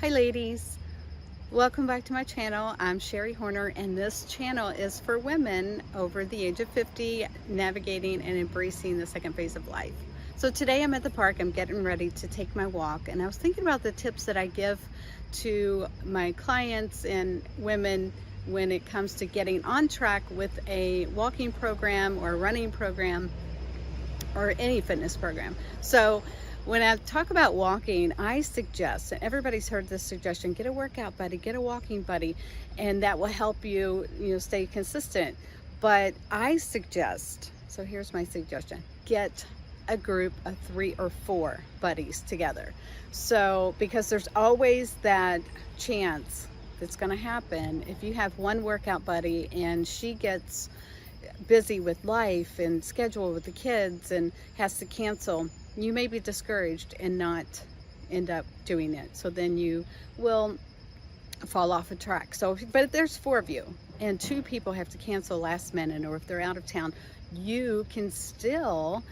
Hi ladies, welcome back to my channel. I'm Sherry Horner and this channel is for women over the age of 50 navigating and embracing the second phase of life. So today I'm at the park, I'm getting ready to take my walk, and I was thinking about the tips that I give to my clients and women when it comes to getting on track with a walking program or a running program or any fitness program. So when I talk about walking, I suggest, and everybody's heard this suggestion, get a workout buddy, get a walking buddy, and that will help you, stay consistent. But I suggest, so here's my suggestion, get a group of 3 or 4 buddies together. So, because there's always that chance that's gonna happen if you have one workout buddy and she gets busy with life and schedule with the kids and has to cancel, you may be discouraged and not end up doing it. So then you will fall off a track. So, but if there's 4 of you and 2 people have to cancel last minute, or if they're out of town, you can still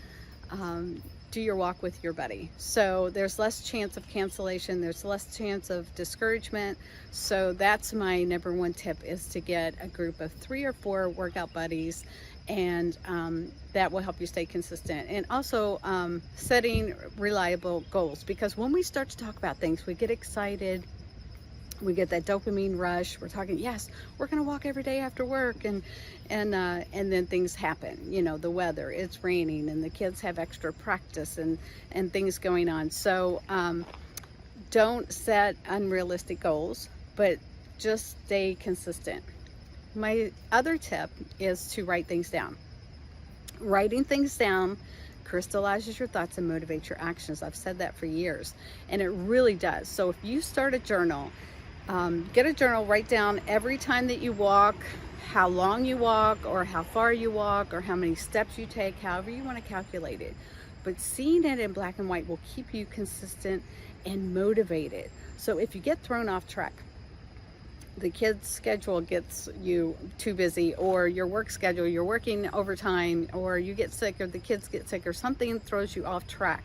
do your walk with your buddy. So there's less chance of cancellation, there's less chance of discouragement. So that's my number 1 tip, is to get a group of 3 or 4 workout buddies, and that will help you stay consistent. And also setting reliable goals, because when we start to talk about things, we get excited, we get that dopamine rush. We're talking, yes, we're gonna walk every day after work, and then things happen. The weather, it's raining, and the kids have extra practice and things going on. So don't set unrealistic goals, but just stay consistent. My other tip is to write things down. Writing things down crystallizes your thoughts and motivates your actions. I've said that for years, and it really does. So if you start a journal, get a journal, write down every time that you walk, how long you walk, or how far you walk, or how many steps you take, however you want to calculate it. But seeing it in black and white will keep you consistent and motivated. So if you get thrown off track, the kids' schedule gets you too busy, or your work schedule, you're working overtime, or you get sick, or the kids get sick, or something throws you off track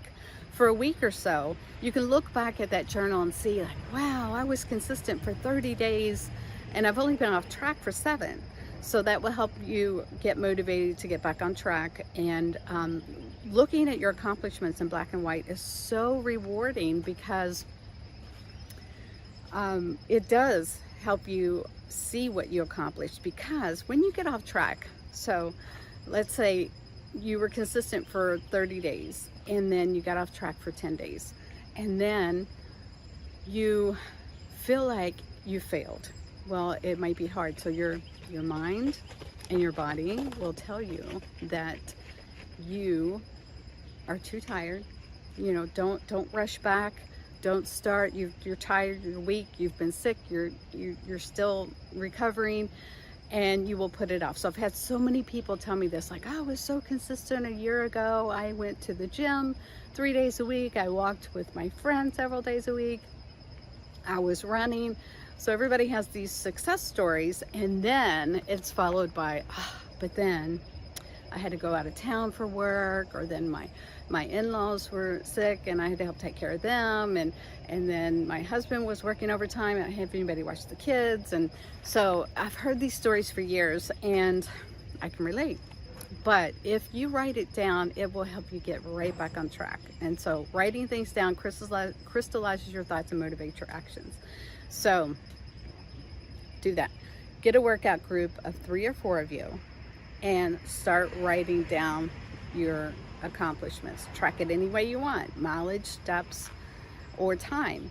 for a week or so, you can look back at that journal and see, like, wow, I was consistent for 30 days and I've only been off track for 7. So that will help you get motivated to get back on track. And looking at your accomplishments in black and white is so rewarding, because it does help you see what you accomplished. Because when you get off track, so let's say you were consistent for 30 days and then you got off track for 10 days, and then you feel like you failed. Well, it might be hard. So your mind and your body will tell you that you are too tired. Don't rush back. Don't start. You're tired, you're weak, you've been sick, you're still recovering, and you will put it off. So I've had so many people tell me this, like, oh, I was so consistent a year ago. I went to the gym 3 days a week. I walked with my friend several days a week. I was running. So everybody has these success stories, and then it's followed by, but then I had to go out of town for work, or then my in-laws were sick and I had to help take care of them, and then my husband was working overtime. I didn't have anybody watch the kids. And so I've heard these stories for years and I can relate. But if you write it down, it will help you get right back on track. And so writing things down crystallizes your thoughts and motivates your actions. So do that. Get a workout group of 3 or 4 of you and start writing down your accomplishments. Track it any way you want, mileage, steps, or time.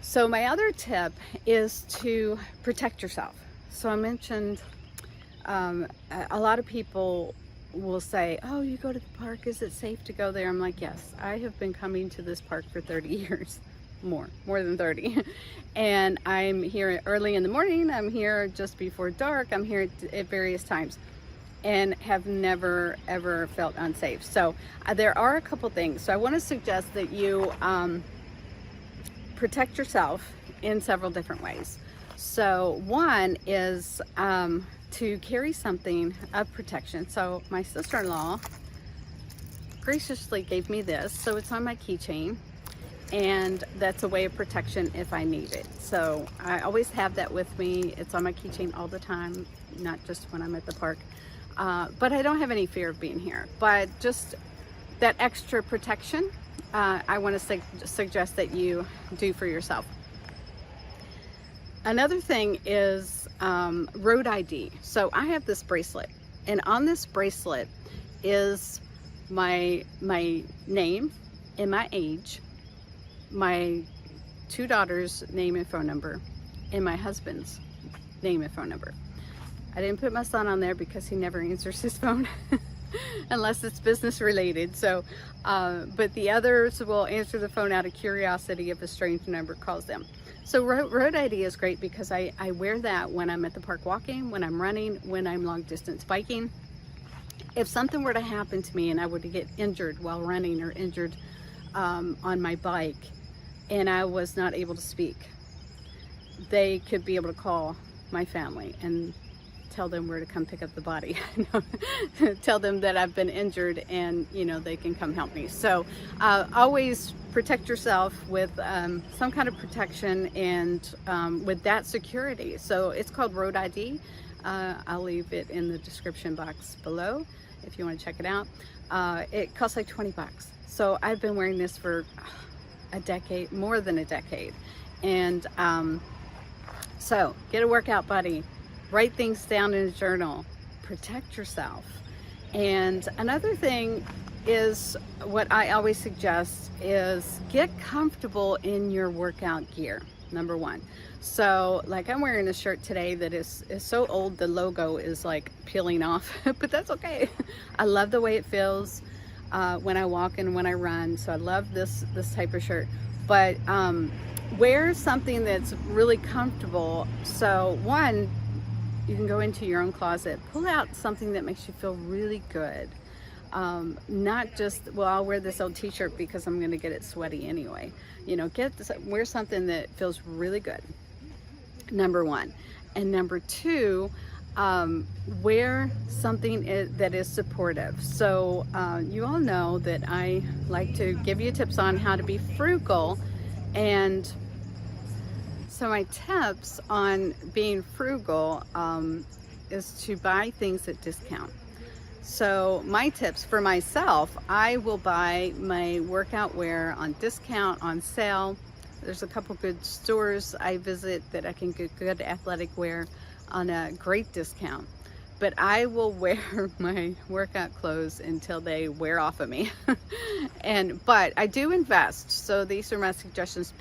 So my other tip is to protect yourself. So I mentioned a lot of people will say, oh, you go to the park, is it safe to go there? I'm like, yes, I have been coming to this park for 30 years, more than 30. And I'm here early in the morning, I'm here just before dark, I'm here at various times, and have never ever felt unsafe. So there are a couple things. So I want to suggest that you protect yourself in several different ways. So one is to carry something of protection. So my sister-in-law graciously gave me this, so it's on my keychain, and that's a way of protection if I need it. So I always have that with me. It's on my keychain all the time, not just when I'm at the park. But I don't have any fear of being here, but just that extra protection, I want to suggest that you do for yourself. Another thing is road ID. So I have this bracelet, and on this bracelet is my name and my age, my 2 daughters' name and phone number, and my husband's name and phone number. I didn't put my son on there because he never answers his phone unless it's business related. So, but the others will answer the phone out of curiosity if a strange number calls them. So road ID is great because I wear that when I'm at the park walking, when I'm running, when I'm long distance biking. If something were to happen to me and I were to get injured while running or injured on my bike and I was not able to speak, they could be able to call my family and tell them where to come pick up the body. Tell them that I've been injured and they can come help me. So always protect yourself with some kind of protection and with that security. So it's called Road ID. I'll leave it in the description box below if you want to check it out. It costs like 20 bucks. So I've been wearing this for a decade, more than a decade. And so get a workout buddy. Write things down in a journal, protect yourself. And another thing is what I always suggest is get comfortable in your workout gear, number one. So like I'm wearing a shirt today that is so old, the logo is like peeling off, but that's okay. I love the way it feels when I walk and when I run. So I love this type of shirt, but wear something that's really comfortable. So one, you can go into your own closet, pull out something that makes you feel really good. Not just, well, I'll wear this old t-shirt because I'm gonna get it sweaty anyway. Wear something that feels really good, number one. And number two, wear something that is supportive. So you all know that I like to give you tips on how to be frugal, and so my tips on being frugal is to buy things at discount. So my tips for myself, I will buy my workout wear on discount, on sale. There's a couple good stores I visit that I can get good athletic wear on a great discount. But I will wear my workout clothes until they wear off of me. But I do invest. So these are my suggestions.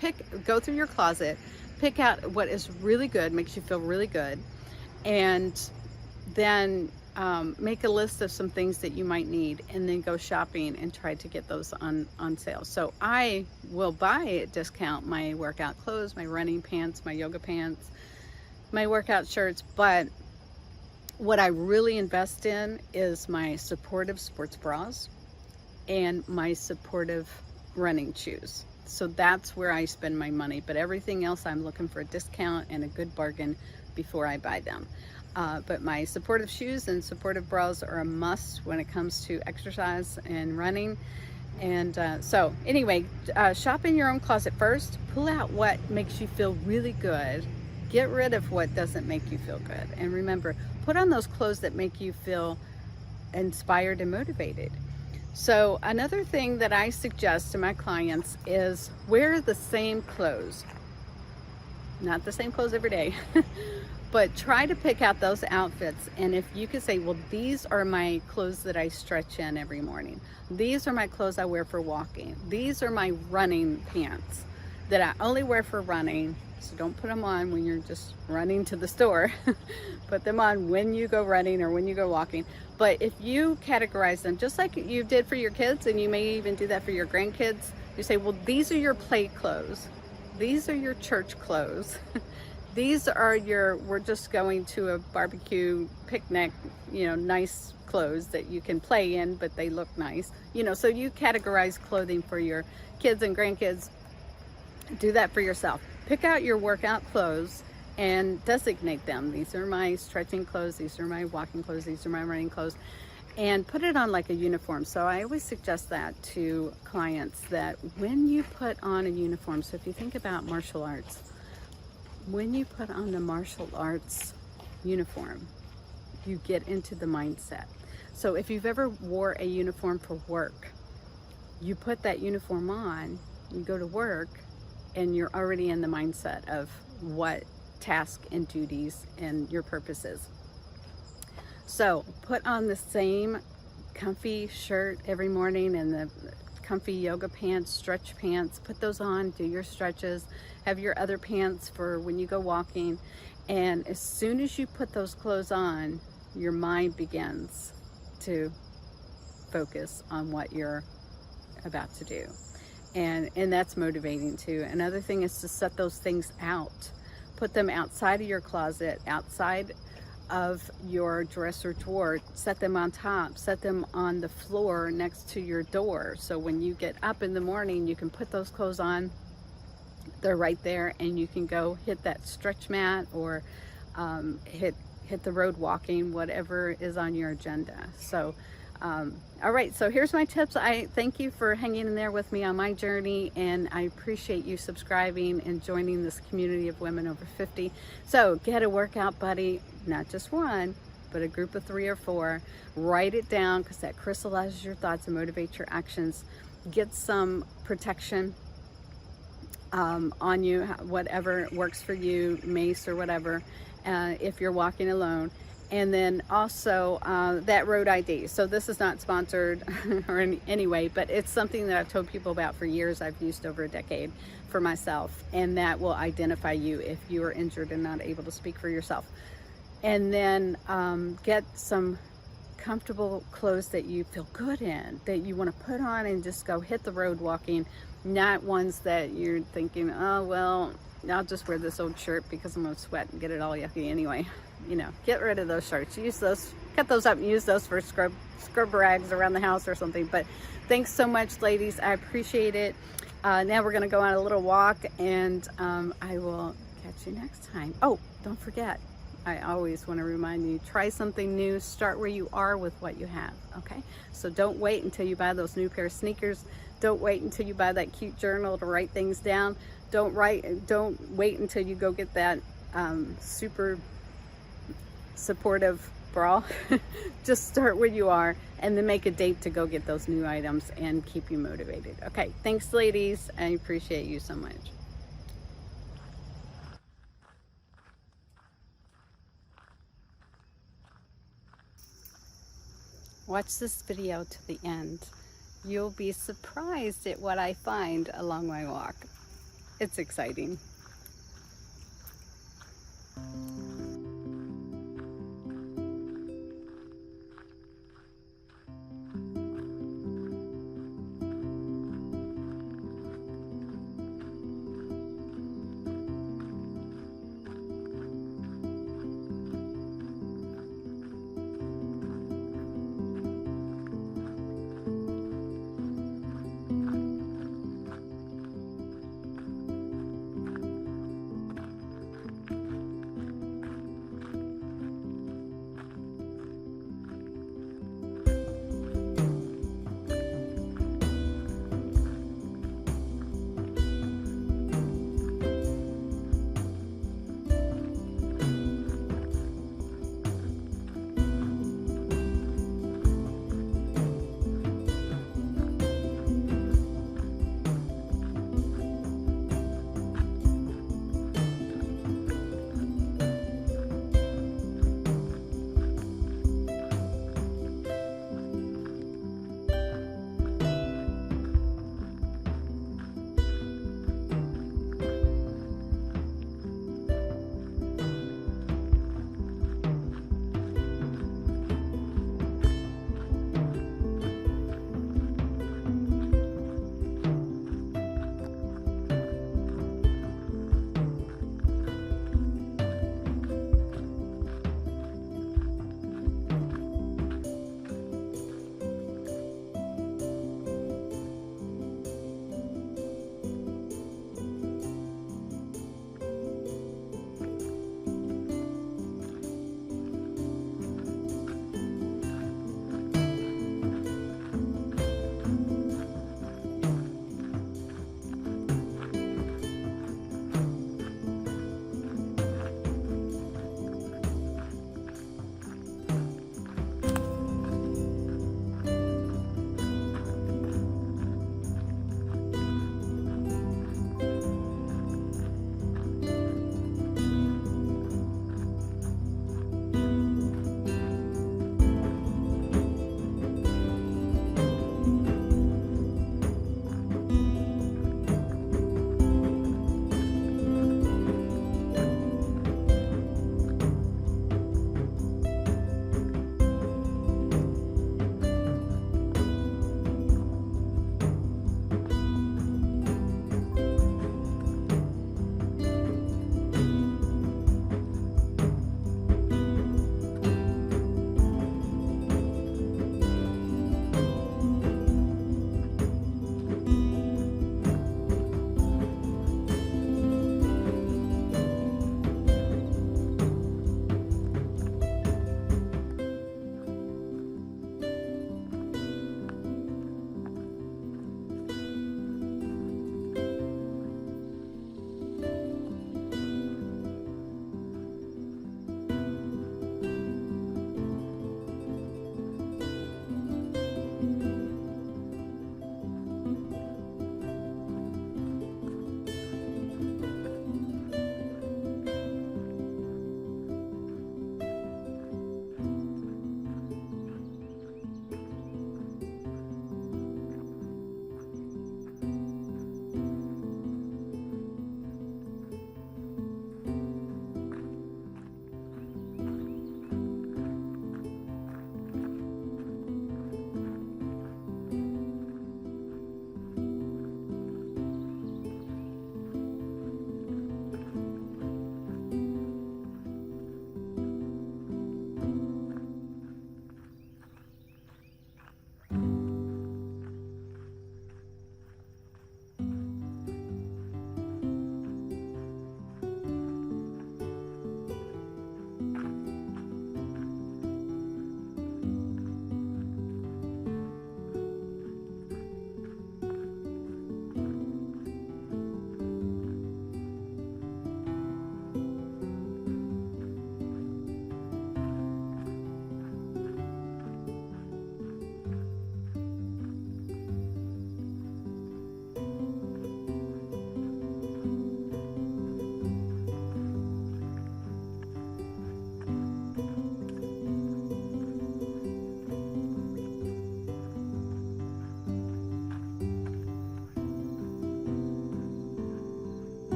Go through your closet, pick out what is really good, makes you feel really good, and then make a list of some things that you might need, and then go shopping and try to get those on sale. So I will buy at discount my workout clothes, my running pants, my yoga pants, my workout shirts, but what I really invest in is my supportive sports bras and my supportive running shoes. So that's where I spend my money, but everything else I'm looking for a discount and a good bargain before I buy them. But my supportive shoes and supportive bras are a must when it comes to exercise and running. And so anyway, shop in your own closet first, pull out what makes you feel really good, get rid of what doesn't make you feel good. And remember, put on those clothes that make you feel inspired and motivated. So another thing that I suggest to my clients is wear the same clothes. Not the same clothes every day, but try to pick out those outfits. And if you could say, well, these are my clothes that I stretch in every morning. These are my clothes I wear for walking. These are my running pants that I only wear for running. So don't put them on when you're just running to the store. Put them on when you go running or when you go walking. But if you categorize them just like you did for your kids, and you may even do that for your grandkids, you say, well, these are your play clothes. These are your church clothes. These are we're just going to a barbecue picnic, nice clothes that you can play in, but they look nice. So you categorize clothing for your kids and grandkids. Do that for yourself. Pick out your workout clothes and designate them. These are my stretching clothes. These are my walking clothes. These are my running clothes. and put it on like a uniform. So I always suggest that to clients, that when you put on a uniform, so if you think about martial arts, when you put on the martial arts uniform, you get into the mindset. So if you've ever wore a uniform for work, you put that uniform on, you go to work, and you're already in the mindset of what task and duties and your purposes. So put on the same comfy shirt every morning and the comfy yoga pants, stretch pants, put those on, do your stretches, have your other pants for when you go walking. And as soon as you put those clothes on, your mind begins to focus on what you're about to do. And that's motivating too. Another thing is to set those things out. Put them outside of your closet, outside of your dresser drawer. Set them on top, set them on the floor next to your door. So when you get up in the morning, you can put those clothes on. They're right there, and you can go hit that stretch mat or hit the road walking, whatever is on your agenda. So all right, so here's my tips. I thank you for hanging in there with me on my journey, and I appreciate you subscribing and joining this community of women over 50. So get a workout buddy, not just one, but a group of 3 or 4. Write it down, because that crystallizes your thoughts and motivates your actions. Get some protection on you, whatever works for you, mace or whatever, if you're walking alone. And then also that road ID. So this is not sponsored or anyway, but it's something that I've told people about for years. I've used over a decade for myself, and that will identify you if you are injured and not able to speak for yourself. And then get some comfortable clothes that you feel good in, that you want to put on and just go hit the road walking, not ones that you're thinking, oh, well, I'll just wear this old shirt because I'm gonna sweat and get it all yucky anyway. You know, get rid of those shirts. Use those, cut those up and use those for scrub rags around the house or something. But thanks so much, ladies. I appreciate it. Now we're gonna go on a little walk, and I will catch you next time. Oh, don't forget, I always want to remind you, try something new. Start where you are with what you have, okay? So don't wait until you buy those new pair of sneakers. Don't wait until you buy that cute journal to write things down. Don't wait until you go get that super supportive bra. Just start where you are, and then make a date to go get those new items and keep you motivated. Okay, thanks, ladies. I appreciate you so much. Watch this video to the end. You'll be surprised at what I find along my walk. It's exciting.